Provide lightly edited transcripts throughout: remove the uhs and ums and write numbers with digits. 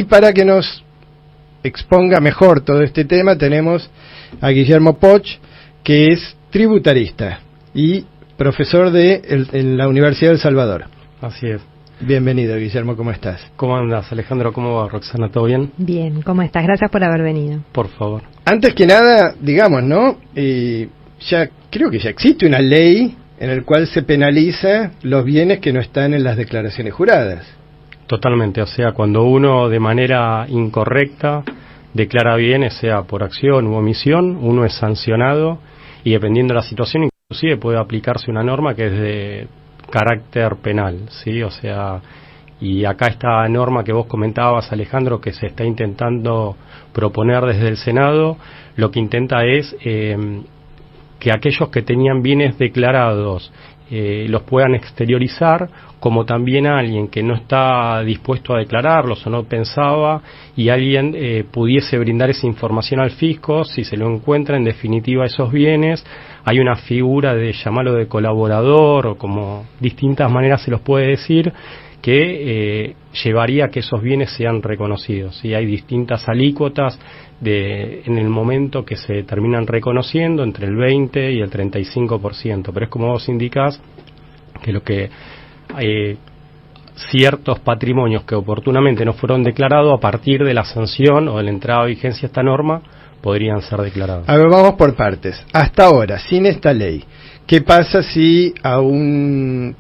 Y para que nos exponga mejor todo este tema, tenemos a Guillermo Poch, que es tributarista y profesor en la Universidad de El Salvador. Así es. Bienvenido, Guillermo, ¿cómo estás? ¿Cómo andas, Alejandro? ¿Cómo va, Roxana? ¿Todo bien? Bien, ¿cómo estás? Gracias por haber venido. Por favor. Antes que nada, digamos, ¿no? Ya creo que ya existe una ley en la cual se penaliza los bienes que no están en las declaraciones juradas. Totalmente, o sea, cuando uno de manera incorrecta declara bienes, sea por acción u omisión, uno es sancionado y dependiendo de la situación, inclusive puede aplicarse una norma que es de carácter penal, ¿sí? O sea, y acá esta norma que vos comentabas, Alejandro, que se está intentando proponer desde el Senado, lo que intenta es que aquellos que tenían bienes declarados los puedan exteriorizar, como también alguien que no está dispuesto a declararlos o no pensaba, y alguien pudiese brindar esa información al fisco si se lo encuentra en definitiva esos bienes. Hay una figura de llamarlo de colaborador, o como distintas maneras se los puede decir, que llevaría a que esos bienes sean reconocidos. Y hay distintas alícuotas en el momento que se terminan reconociendo, entre el 20 y el 35%. Pero es como vos indicás, que lo que ciertos patrimonios que oportunamente no fueron declarados, a partir de la sanción o de la entrada a vigencia de esta norma, podrían ser declarados. A ver, vamos por partes. Hasta ahora, sin esta ley, ¿qué pasa si a una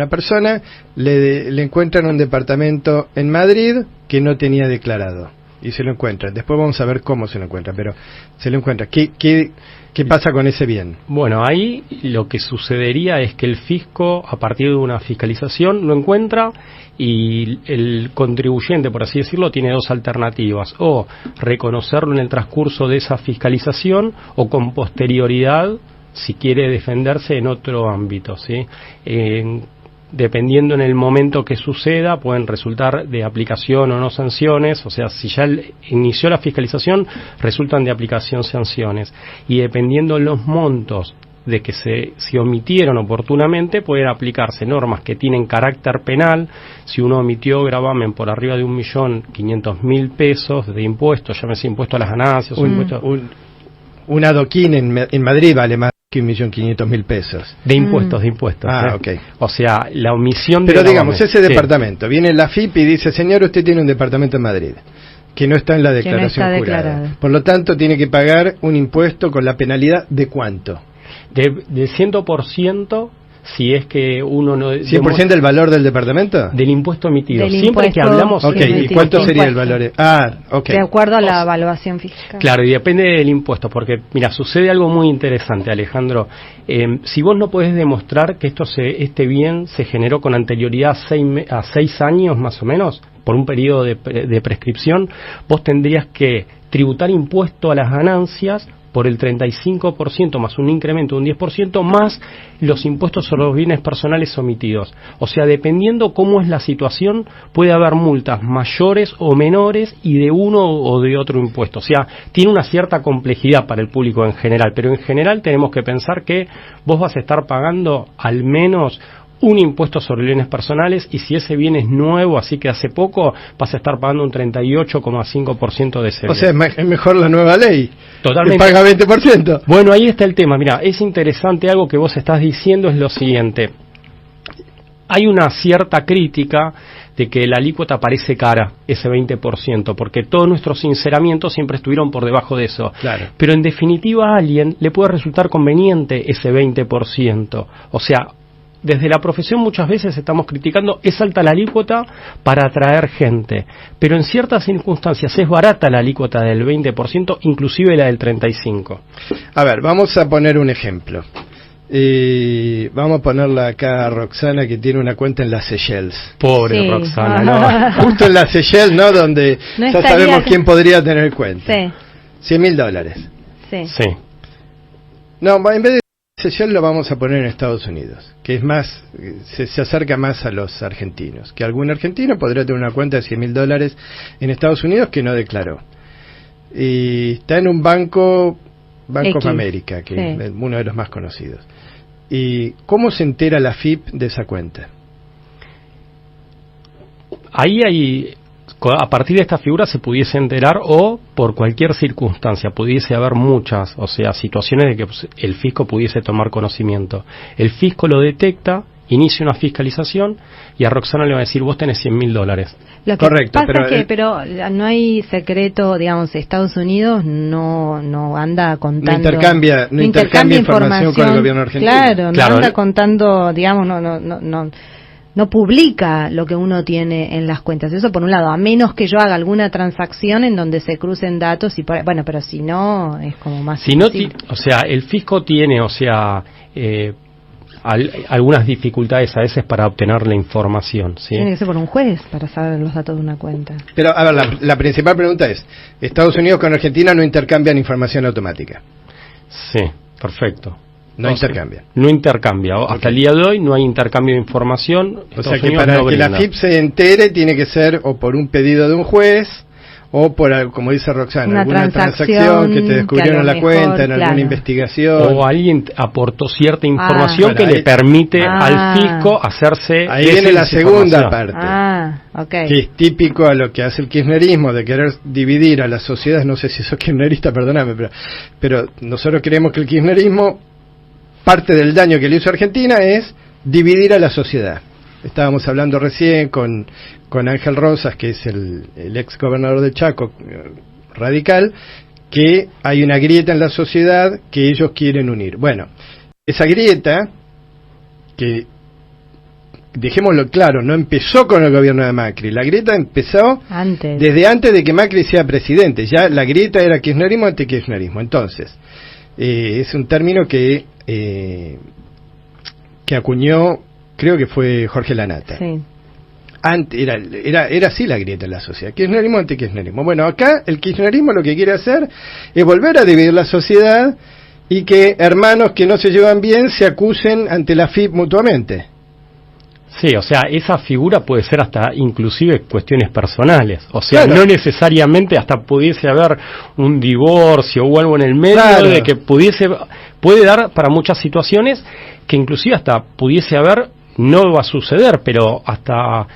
persona le encuentran un departamento en Madrid que no tenía declarado? Y se lo encuentran. Después vamos a ver cómo se lo encuentran, pero se lo encuentran. ¿Qué pasa con ese bien? Bueno, ahí lo que sucedería es que el fisco, a partir de una fiscalización, lo encuentra y el contribuyente, por así decirlo, tiene dos alternativas: o reconocerlo en el transcurso de esa fiscalización, o con posterioridad, si quiere defenderse en otro ámbito, ¿sí? Dependiendo en el momento que suceda, pueden resultar de aplicación o no sanciones. O sea, si ya inició la fiscalización, resultan de aplicación sanciones. Y dependiendo los montos de que se omitieron oportunamente, pueden aplicarse normas que tienen carácter penal. Si uno omitió gravamen por arriba de 1.500.000 pesos de impuestos, llámese impuesto a las ganancias, un adoquín en Madrid vale más que 1.500.000 pesos. De impuestos, de impuestos. Ok. O sea, la omisión de... Pero digamos, ese departamento, viene la FIP y dice: señor, usted tiene un departamento en Madrid, que no está en la declaración jurada. Por lo tanto, tiene que pagar un impuesto con la penalidad ¿de cuánto? De 100%, si es que uno no... ¿100% del valor del departamento? Del impuesto emitido. Del Siempre impuesto, que hablamos... Ok, ¿y cuánto sería el valor? De acuerdo a la evaluación fiscal. Claro, y depende del impuesto, porque, mira, sucede algo muy interesante, Alejandro. Si vos no podés demostrar que este bien se generó con anterioridad a 6 años, más o menos, por un periodo de prescripción, vos tendrías que tributar impuesto a las ganancias por el 35% más un incremento de un 10% más los impuestos sobre los bienes personales omitidos. O sea, dependiendo cómo es la situación, puede haber multas mayores o menores y de uno o de otro impuesto. O sea, tiene una cierta complejidad para el público en general, pero en general tenemos que pensar que vos vas a estar pagando al menos un impuesto sobre bienes personales, y si ese bien es nuevo, así que hace poco, vas a estar pagando un 38,5% de ese bien. O sea, es mejor la nueva ley. Totalmente. Que paga 20%. Bueno, ahí está el tema. Mira, es interesante algo que vos estás diciendo, es lo siguiente. Hay una cierta crítica de que la alícuota parece cara, ese 20%, porque todos nuestros sinceramientos siempre estuvieron por debajo de eso. Claro. Pero en definitiva a alguien le puede resultar conveniente ese 20%. O sea, desde la profesión muchas veces estamos criticando: es alta la alícuota para atraer gente, pero en ciertas circunstancias es barata la alícuota del 20%, inclusive la del 35%. A ver, vamos a poner un ejemplo. Vamos a ponerla acá a Roxana, que tiene una cuenta en las Seychelles. Pobre Sí. Roxana, ¿no? Justo en las Seychelles, ¿no? Donde no ya sabemos quién podría tener cuenta. Sí. $100.000. Sí. No, en vez de Seychelles lo vamos a poner en Estados Unidos, que es más, se acerca más a los argentinos, que algún argentino podría tener una cuenta de $100.000 en Estados Unidos que no declaró. Y está en un Banco of America, que es uno de los más conocidos. ¿Y cómo se entera la FIP de esa cuenta? Ahí hay a partir de esta figura se pudiese enterar o por cualquier circunstancia pudiese haber muchas, o sea, situaciones de que el fisco pudiese tomar conocimiento. El fisco lo detecta, inicia una fiscalización y a Roxana le va a decir, vos tenés $100.000. Lo que correcto, pasa pero no hay secreto, digamos, Estados Unidos no anda contando, no intercambia información con el gobierno argentino. Claro, no anda contando, digamos, no publica lo que uno tiene en las cuentas. Eso por un lado, a menos que yo haga alguna transacción en donde se crucen datos y bueno, pero si no es como más. Si no, o sea, el fisco tiene, o sea, algunas dificultades a veces para obtener la información, ¿sí? Tiene que ser por un juez para saber los datos de una cuenta. Pero, a ver, la principal pregunta es, ¿Estados Unidos con Argentina no intercambian información automática? Sí, perfecto. No intercambia. No intercambia. Hasta el día de hoy no hay intercambio de información. O sea que para que la FIP se entere tiene que ser o por un pedido de un juez o por, como dice Roxana, alguna transacción que te descubrieron la cuenta en alguna investigación. O alguien aportó cierta información que le permite al fisco hacerse. Ahí viene la segunda parte, que es típico a lo que hace el kirchnerismo, de querer dividir a la sociedad. No sé si sos kirchnerista, perdóname, pero nosotros creemos que el kirchnerismo, parte del daño que le hizo a Argentina es dividir a la sociedad. Estábamos hablando recién con Ángel Rosas, que es el ex gobernador de Chaco, radical, que hay una grieta en la sociedad que ellos quieren unir. Bueno, esa grieta, que dejémoslo claro, no empezó con el gobierno de Macri, la grieta empezó desde antes de que Macri sea presidente. Ya la grieta era kirchnerismo ante kirchnerismo. Entonces, es un término que acuñó, creo que fue Jorge Lanata. Sí. Era así la grieta en la sociedad, kirchnerismo ante kirchnerismo. Bueno, acá el kirchnerismo lo que quiere hacer es volver a dividir la sociedad y que hermanos que no se llevan bien se acusen ante la FIP mutuamente. Sí, o sea, esa figura puede ser hasta inclusive cuestiones personales, o sea, no necesariamente hasta pudiese haber un divorcio o algo en el medio de que puede dar para muchas situaciones que inclusive hasta pudiese haber, no va a suceder, pero hasta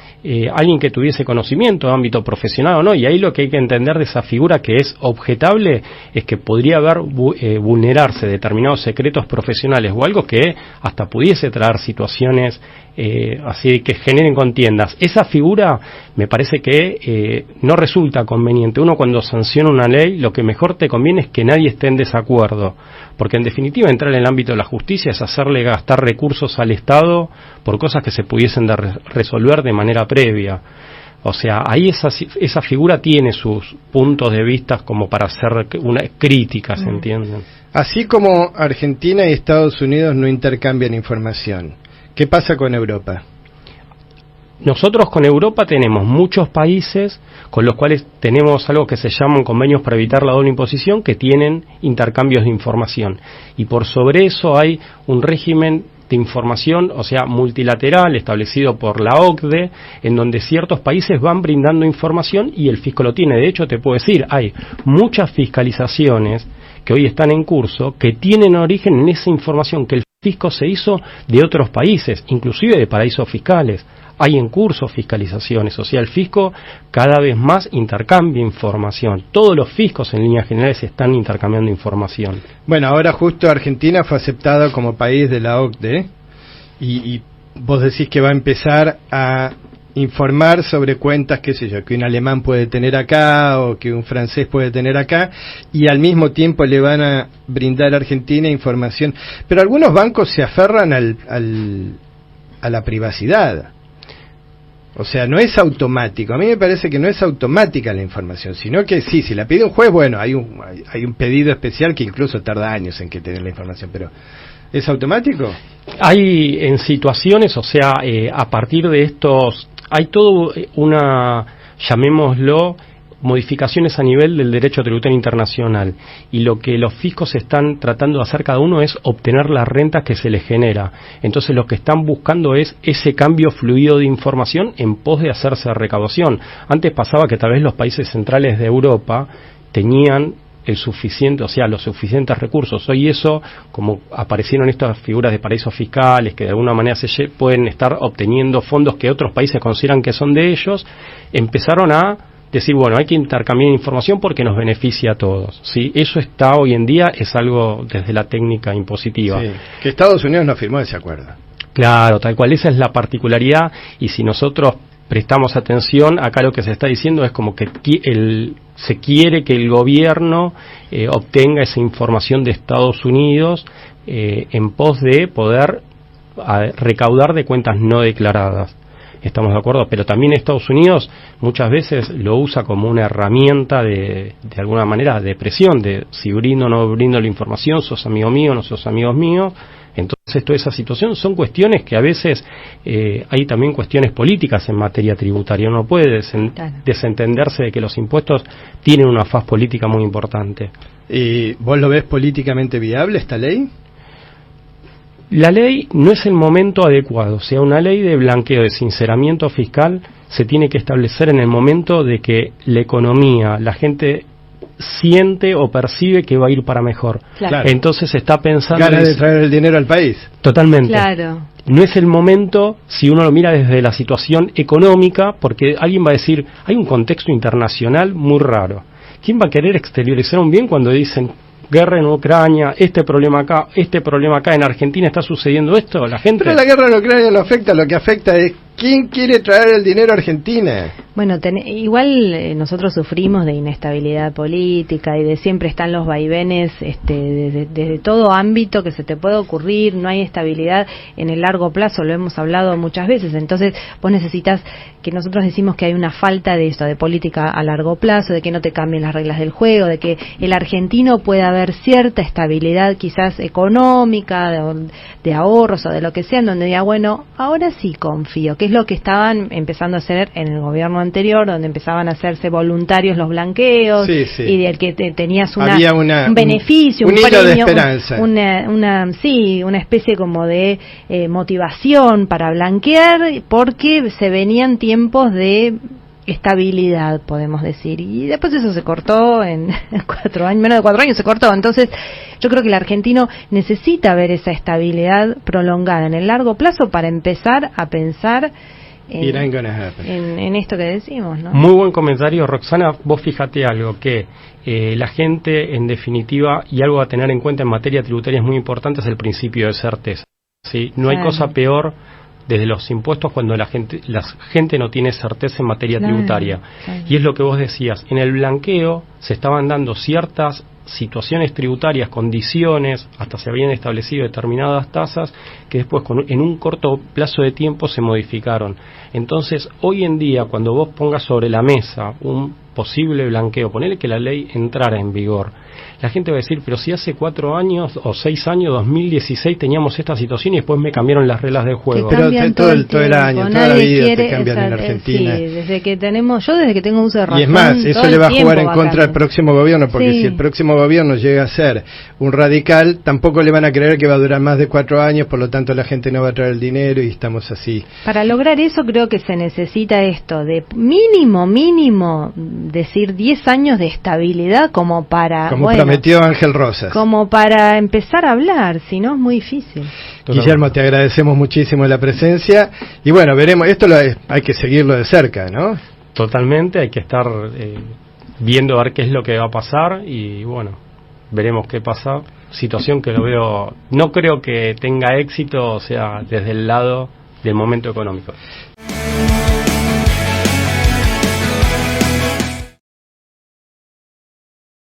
alguien que tuviese conocimiento de ámbito profesional o no, y ahí lo que hay que entender de esa figura que es objetable es que podría haber vulnerarse determinados secretos profesionales o algo que hasta pudiese traer situaciones así que generen contiendas. Esa figura me parece que no resulta conveniente. Uno cuando sanciona una ley, lo que mejor te conviene es que nadie esté en desacuerdo, porque en definitiva entrar en el ámbito de la justicia es hacerle gastar recursos al Estado por cosas que se pudiesen resolver de manera previa. O sea, ahí esa figura tiene sus puntos de vista como para hacer una crítica, ¿se entienden? Así como Argentina y Estados Unidos no intercambian información, ¿qué pasa con Europa? Nosotros con Europa tenemos muchos países con los cuales tenemos algo que se llaman convenios para evitar la doble imposición, que tienen intercambios de información. Y por sobre eso hay un régimen de información, o sea, multilateral, establecido por la OCDE, en donde ciertos países van brindando información y el fisco lo tiene. De hecho, te puedo decir, hay muchas fiscalizaciones que hoy están en curso que tienen origen en esa información que el fisco se hizo de otros países, inclusive de paraísos fiscales. Hay en curso fiscalizaciones, o sea, el fisco cada vez más intercambia información. Todos los fiscos en líneas generales están intercambiando información. Bueno, ahora justo Argentina fue aceptada como país de la OCDE y vos decís que va a empezar a informar sobre cuentas, qué sé yo, que un alemán puede tener acá o que un francés puede tener acá, y al mismo tiempo le van a brindar a Argentina información. Pero algunos bancos se aferran a la privacidad. O sea, no es automático. A mí me parece que no es automática la información, sino que sí, si la pide un juez, bueno, hay un pedido especial que incluso tarda años en que te den la información, pero ¿es automático? Hay en situaciones, o sea, a partir de estos, hay todo llamémoslo, modificaciones a nivel del derecho tributario internacional, y lo que los fiscos están tratando de hacer cada uno es obtener las rentas que se les genera. Entonces lo que están buscando es ese cambio fluido de información en pos de hacerse recaudación. Antes pasaba que tal vez los países centrales de Europa tenían el suficiente, o sea, los suficientes recursos. Hoy eso, como aparecieron estas figuras de paraísos fiscales que de alguna manera pueden estar obteniendo fondos que otros países consideran que son de ellos, empezaron a decir, bueno, hay que intercambiar información porque nos beneficia a todos, ¿sí? Eso está hoy en día, es algo desde la técnica impositiva. Sí, que Estados Unidos no firmó ese acuerdo. Claro, tal cual, esa es la particularidad, y si nosotros prestamos atención, acá lo que se está diciendo es como que se quiere que el gobierno obtenga esa información de Estados Unidos en pos de poder recaudar de cuentas no declaradas. Estamos de acuerdo, pero también Estados Unidos muchas veces lo usa como una herramienta de alguna manera de presión, de si brindo o no brindo la información, sos amigo mío, no sos amigos míos. Entonces toda esa situación son cuestiones que a veces hay también cuestiones políticas en materia tributaria. Uno puede desentenderse de que los impuestos tienen una faz política muy importante. ¿Y vos lo ves políticamente viable esta ley? La ley no es el momento adecuado, o sea, una ley de blanqueo, de sinceramiento fiscal, se tiene que establecer en el momento de que la economía, la gente siente o percibe que va a ir para mejor. Claro. Entonces se está pensando... Ganas de traer el dinero al país. Totalmente. Claro. No es el momento, si uno lo mira desde la situación económica, porque alguien va a decir, hay un contexto internacional muy raro. ¿Quién va a querer exteriorizar un bien cuando dicen... guerra en Ucrania, este problema acá, en Argentina está sucediendo esto? La gente... Pero la guerra en Ucrania no afecta, lo que afecta es quién quiere traer el dinero a Argentina. Bueno, igual nosotros sufrimos de inestabilidad política y de siempre están los vaivenes desde todo ámbito que se te puede ocurrir, no hay estabilidad en el largo plazo, lo hemos hablado muchas veces, entonces vos necesitas, que nosotros decimos que hay una falta de esto, de política a largo plazo, de que no te cambien las reglas del juego, de que el argentino pueda haber cierta estabilidad quizás económica, de ahorros o de lo que sea, en donde diga, bueno, ahora sí confío, que es lo que estaban empezando a hacer en el gobierno anterior, donde empezaban a hacerse voluntarios los blanqueos, sí, sí. Y del que tenías un beneficio, un hilo premio, de esperanza, una especie como de motivación para blanquear, porque se venían tiempos de estabilidad, podemos decir, y después eso se cortó en 4 años, menos de 4 años se cortó. Entonces yo creo que el argentino necesita ver esa estabilidad prolongada en el largo plazo para empezar a pensar en esto que decimos, ¿no? Muy buen comentario, Roxana. Vos fíjate algo, que la gente, en definitiva, y algo a tener en cuenta en materia tributaria es muy importante, es el principio de certeza, ¿sí? No hay cosa peor desde los impuestos cuando la gente no tiene certeza en materia tributaria. Claro. Y es lo que vos decías, en el blanqueo se estaban dando ciertas situaciones tributarias, condiciones, hasta se habían establecido determinadas tasas que después en un corto plazo de tiempo se modificaron. Entonces, hoy en día, cuando vos pongas sobre la mesa un posible blanqueo, ponele que la ley entrara en vigor, la gente va a decir, pero si hace 4 años o 6 años, 2016, teníamos esta situación y después me cambiaron las reglas del juego. Pero todo el año, toda la vida te cambian en Argentina. Sí, desde que tengo uso de razón. Y es más, eso le va a jugar en contra al próximo gobierno, porque si el próximo gobierno llega a ser un radical, tampoco le van a creer que va a durar más de 4 años, por lo tanto la gente no va a traer el dinero y estamos así. Para lograr eso creo que se necesita esto, de mínimo, decir 10 años de estabilidad como para... Como prometió Ángel Rosas. Como para empezar a hablar, si no es muy difícil. Guillermo, te agradecemos muchísimo la presencia y bueno, veremos, esto hay que seguirlo de cerca, ¿no? Totalmente, hay que estar viendo a ver qué es lo que va a pasar y bueno, veremos qué pasa. Situación que lo veo, no creo que tenga éxito, o sea, desde el lado del momento económico.